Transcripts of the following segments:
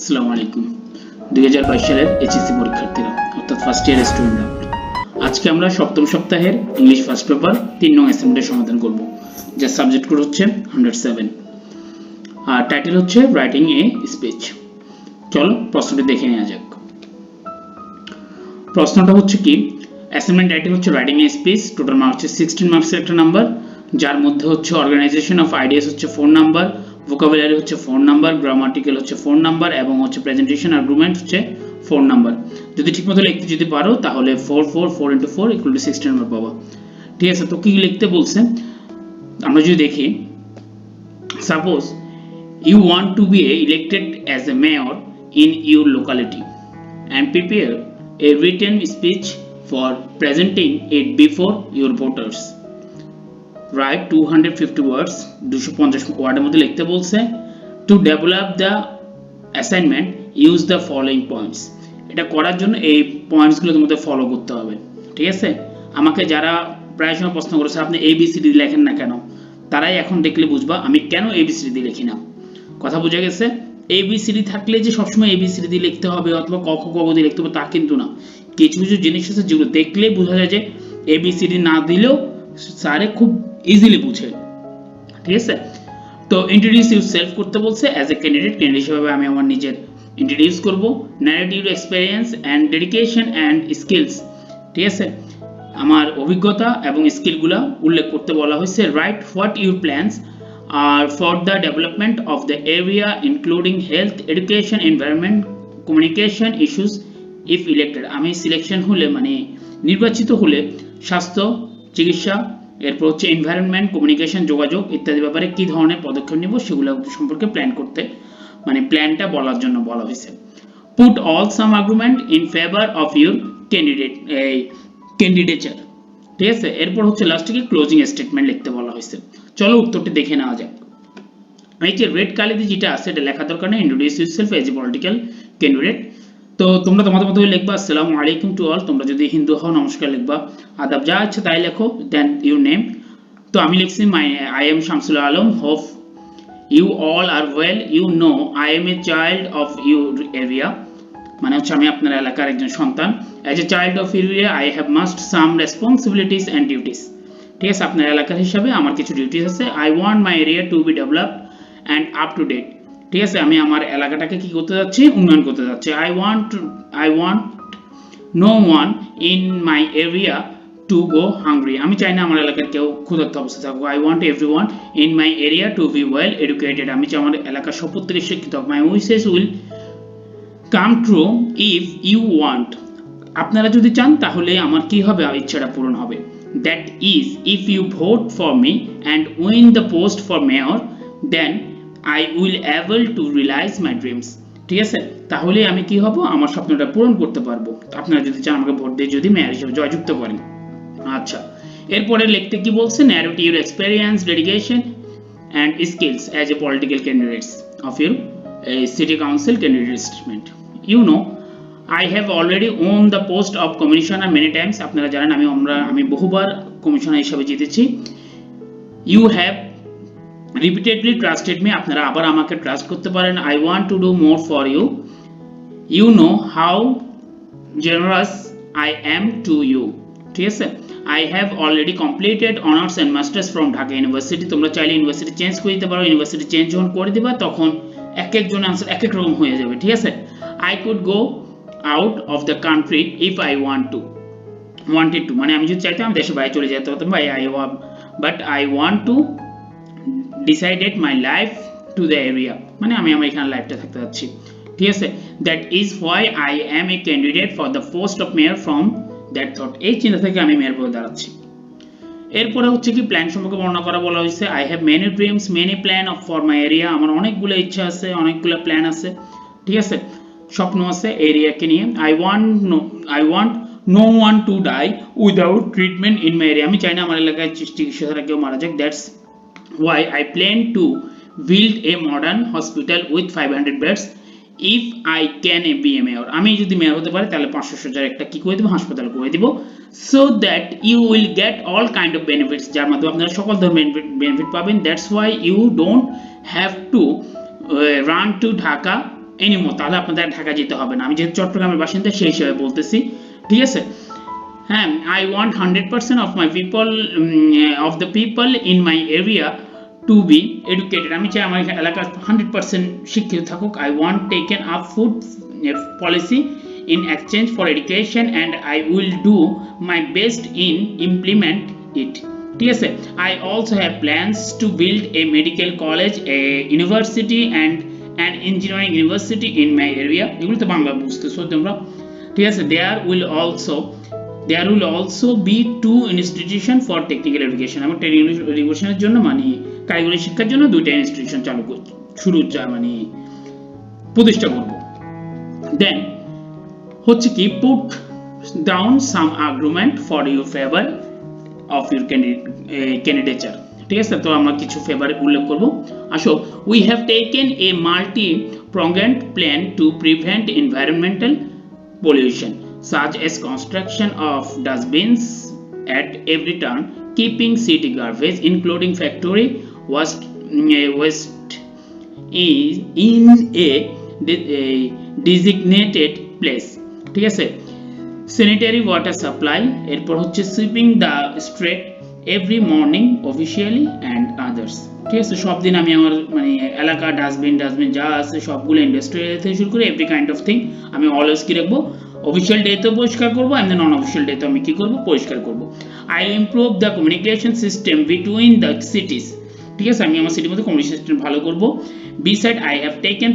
আসসালামু আলাইকুম। 2022 সালের এইচএসসি পরীক্ষার্থীরা অর্থাৎ ফার্স্ট ইয়ার স্টুডেন্টরা, আজকে আমরা সপ্তম সপ্তাহের ইংলিশ ফার্স্ট পেপার 3 নং অ্যাসাইনমেন্টের সমাধান করব, যার সাবজেক্ট কোড হচ্ছে 107 আর টাইটেল হচ্ছে রাইটিং এ স্পিচ। চলো প্রশ্নটি দেখে নেওয়া যাক। প্রশ্নটা হচ্ছে কি, অ্যাসাইনমেন্ট টাইটেল হচ্ছে writing a speech, total mark হচ্ছে 16 মার্কসের একটা নাম্বার, যার মধ্যে হচ্ছে অর্গানাইজেশন অফ আইডিয়াস হচ্ছে 4 নাম্বার, ভোকাবুলারি হচ্ছে 4 নাম্বার, গ্রামাটিক্যাল হচ্ছে 4 নাম্বার এবং হচ্ছে প্রেজেন্টেশন আর্গুমেন্ট হচ্ছে 4 নাম্বার। যদি ঠিকমতো লিখতে যদি পারো তাহলে 4 4 4 * 4 = 60 নাম্বার পাবা। ঠিক আছে, তো কি লিখতে বলছে আমরা যদি দেখি, suppose you want to be elected as a mayor in your locality and prepare a written speech for presenting it before your voters. Write 250 words, 250 ওয়ার্ডের মধ্যে লিখতে বলছে। To develop the assignment, use the following points. এটা করার জন্য এই পয়েন্টসগুলো তোমাদের follow করতে হবে। ঠিক আছে, আমাকে যারা প্রায় সময় প্রশ্ন করেছে আপনি ABCD লেখেন না কেন, তারাই এখন দেখলে বুঝবা আমি কেন ABCD লিখি না। কথা বোঝা গেছে? ABCD থাকলে যে সবসময় ABCD লিখতে হবে অথবা ক খ গ ঘ দিয়ে লিখতে হবে তা কিন্তু না। কিছু কিছু জিনিস আছে যেগুলো দেখলে বোঝা যায় যে ABCD না দিলেও স্যারে খুব ইজিলি বুঝে। ঠিক আছে, তো ইন্ট্রোডিউস ইউরসেলফ করতে বলছে অ্যাজ এ ক্যান্ডিডেট হিসেবে আমি আমার নিজের ইন্ট্রোডিউস করব। Narrate your experience and dedication and skills, ঠিক আছে, আমার অভিজ্ঞতা এবং স্কিলগুলো উল্লেখ করতে বলা হয়েছে। Write what your plans are for the development of the area including health, education, environment, communication issues if elected. আমি সিলেকশন হলে মানে নির্বাচিত হলে স্বাস্থ্য, চিকিৎসা, এরপর হচ্ছে এনভায়রনমেন্ট, কমিউনিকেশন, যোগাযোগ ইত্যাদি ব্যাপারে কি ধরনের পদক্ষেপ নেব সেগুলো সম্পর্কে প্ল্যান করতে মানে প্ল্যানটা বলার জন্য বলা হয়েছে। Put all some argument in favour of your candidature. ঠিক আছে, এরপর হচ্ছে লাস্টে কি ক্লোজিং স্টেটমেন্ট লিখতে বলা হয়েছে। চলো উত্তরটি দেখে নেওয়া যাক। এই যে রেড কালিতে যেটা আছে এটা লেখা দরকার নেই, introduce yourself as a political candidate. তো তোমরা তোমাদের মতো লিখবা আসসালামু আলাইকুম টু অল। তোমরা যদি হিন্দু হও নমস্কার লিখবা, আদাব যা আছে তাই লেখো, দেন ইউর নেম। তো আমি লিখছি I am Shamsul Alam, hope you all are well, you know I am a child of your area, মানে হচ্ছে আমি আপনার এলাকার একজন সন্তান। As a child of your area I have must some responsibilities and duties. ঠিক আছে, আপনার এলাকার হিসাবে আমার কিছু ডিউটিস আছে। I want my area to be developed and up to date. ঠিক আছে, আমি আমার এলাকাটাকে কি করতে যাচ্ছি, উন্নয়ন করতে যাচ্ছি। I want no one in my area to go hungry. আমি চাই না আমার এলাকার কেউ ক্ষুধার্ত অবস্থায় থাকুক। I want everyone in my area to be well educated. আমি চাই আমার এলাকার সব প্রত্যেকে শিক্ষিত হোক। My wishes will come true if you want. আপনারা যদি চান তাহলে আমার কি হবে, ইচ্ছাটা পূরণ হবে। That is if you vote for me and win the post for mayor then I will able to realise my dreams. ঠিক আছে, তাহলে আমি কি হব, আমার স্বপ্নটা পূরণ করতে পারবো আপনারা যদি চান আমাকে ভোট দিয়ে যদি মেয়র হিসেবে জয়যুক্ত করেন। আচ্ছা, এরপরে লিখতে কি বলছে, narrate your experience, dedication and skills as a political candidates of your city council candidate statement. You know I have already won the post of commissioner many times. আপনারা জানেন আমি বহুবার কমিশনার হিসেবে জিতেছি। You have repeatedly trusted me. আপনারা আবার আমাকে trust করতে পারেন। I want to do more for you. You know how generous I am to you. ঠিক আছে, I have already completed honors and masters from Dhaka University. তোমরা চাইলে university change করে দিতে পারো। ইউনিভার্সিটি চেঞ্জ যখন করে দিবা তখন এক একজন আনসার এক এক রকম হয়ে যাবে। ঠিক আছে, I could go out of the country if I wanted to, মানে আমি যদি চাইতাম দেশের বাইরে চলে যেতে পারতাম, but I want to decided my life to the area, মানে আমি আমার এখানে লাইফটা থাকতে যাচ্ছি। ঠিক আছে, that is why I am a candidate for the post of mayor from that thought. এই চিন্তা থেকে আমি মেয়র পদে দাঁড়াচ্ছি। এরপরে হচ্ছে কি প্ল্যান সম্পর্কে বর্ণনা করা বলা হয়েছে। I have many dreams, many plan for my area. আমার অনেকগুলো ইচ্ছা আছে, অনেকগুলো প্ল্যান আছে। ঠিক আছে, স্বপ্ন আছে এরিয়াকে নিয়ে। I want no one to die without treatment in my area. আমি চাই না আমার এলাকায় চিকিৎসা ছাড়া কেউ মারা যাক। That's why I plan to build a modern hospital with 500 beds if I can be a mayor. আমি যদি মেয়র হতে পারি তাহলে 500 একটা কি করে দেব, হাসপাতাল করে দেব, so that you will get all kind of benefits, যার মাধ্যমে আপনারা সকল ধরনের বেনিফিট পাবেন। That's why you don't have to run to Dhaka anymore, তাহলে আপনাদের ঢাকা যেতে হবে না। আমি যেহেতু চট্টগ্রামের বাসিন্দা সেই হিসেবে বলতেছি, ঠিক আছে? হ্যাঁ, I want 100% of my people, of the people in my area to be educated. আমি চাই আমার এলাকার 100% শিক্ষিত থাকুক। I want taken up food policy in exchange for education and I will do my best in implement it. ঠিক আছে? I also have plans to build a medical college, a university and an engineering university in my area. এগুলো তো বাংলা বুঝতেছো তোমরা, ঠিক আছে? There will also be two institution for technical education. আমি technical এডুকেশনের জন্য মানে কারিগরি শিক্ষার জন্য দুইটা ইনস্টিটিউশন মানে প্রতিষ্ঠা করব। দেন হচ্ছে কি put down some argument for your favor of your candidature. ঠিক আছে, তো আমরা কিছু ফেভার উল্লেখ করব। আসো, we have taken a multi-pronged plan to prevent environmental pollution, such as construction of dustbins at every turn, keeping city garbage, including factory waste in a designated place. ঠিক আছে, sanitary water supply, এরপর হচ্ছে sweeping the street every morning officially and others. ঠিক আছে, সব দিন আমি আমার মানে এলাকা ডাস্টবিন যা আছে সবগুলো ইন্ডাস্ট্রিয়াল থেকে শুরু করে এভরি কাইন্ড অফ থিং আমি অলওয়েজ কি রাখবো, অফিশিয়াল ডেতে পরিষ্কার করবো এন্ড নন অফিশিয়াল ডেতে আমি কি করবো, পরিষ্কার করবো। I improve the communication system between the সিটিজ। ঠিক আছে, আমি আমার সিটির মধ্যে কমিউনিকেশন সিস্টেম ভালো করবো। Beside I have taken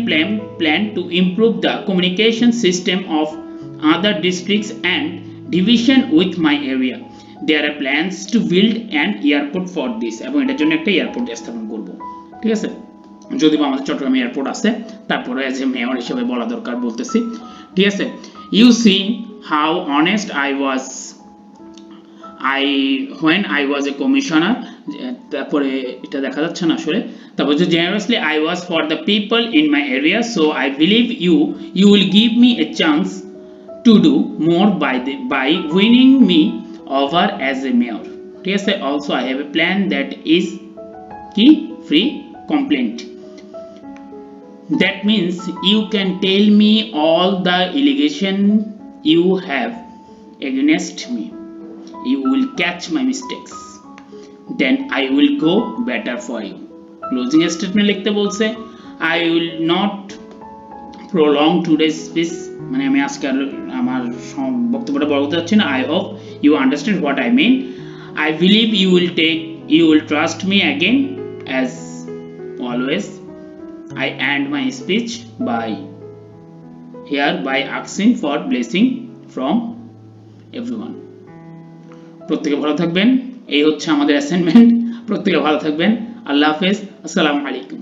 plan to improve the communication system of other districts and division with my area. There are plans to build an airport for this, এবং এটার জন্য একটা এয়ারপোর্ট স্থাপন করব। ঠিক আছে, যদিও আমাদের চট্টগ্রাম এয়ারপোর্ট আছে, তারপরে অ্যাজ এ মেয়র হিসেবে বলা দরকার বলতেছি। ঠিক আছে, you see how honest I was when I was a commissioner. তারপরে এটা দেখা যাচ্ছে না আসলে। তারপর যে generously I was for the people in my area, so I believe you will give me a chance to do more by winning me over as a mayor. ঠিক আছে, also I have a plan that is কি free complaint. That means you can tell me all the allegation you have against me. You will catch my mistakes. Then I will go better for you. Closing statement লিখতে বলছে। I will not prolong today's speech, মানে আমি আজকে আমার বক্তব্যটা বড় করতে যাচ্ছি না। I hope you understand what I mean. I believe you will trust me again. As always, I end my speech by asking for blessing from everyone. প্রত্যেকে ভালো থাকবেন, এই হচ্ছে আমাদের অ্যাসাইনমেন্ট। প্রত্যেকে ভালো থাকবেন, আল্লাহ হাফেজ, আসসালামু আলাইকুম।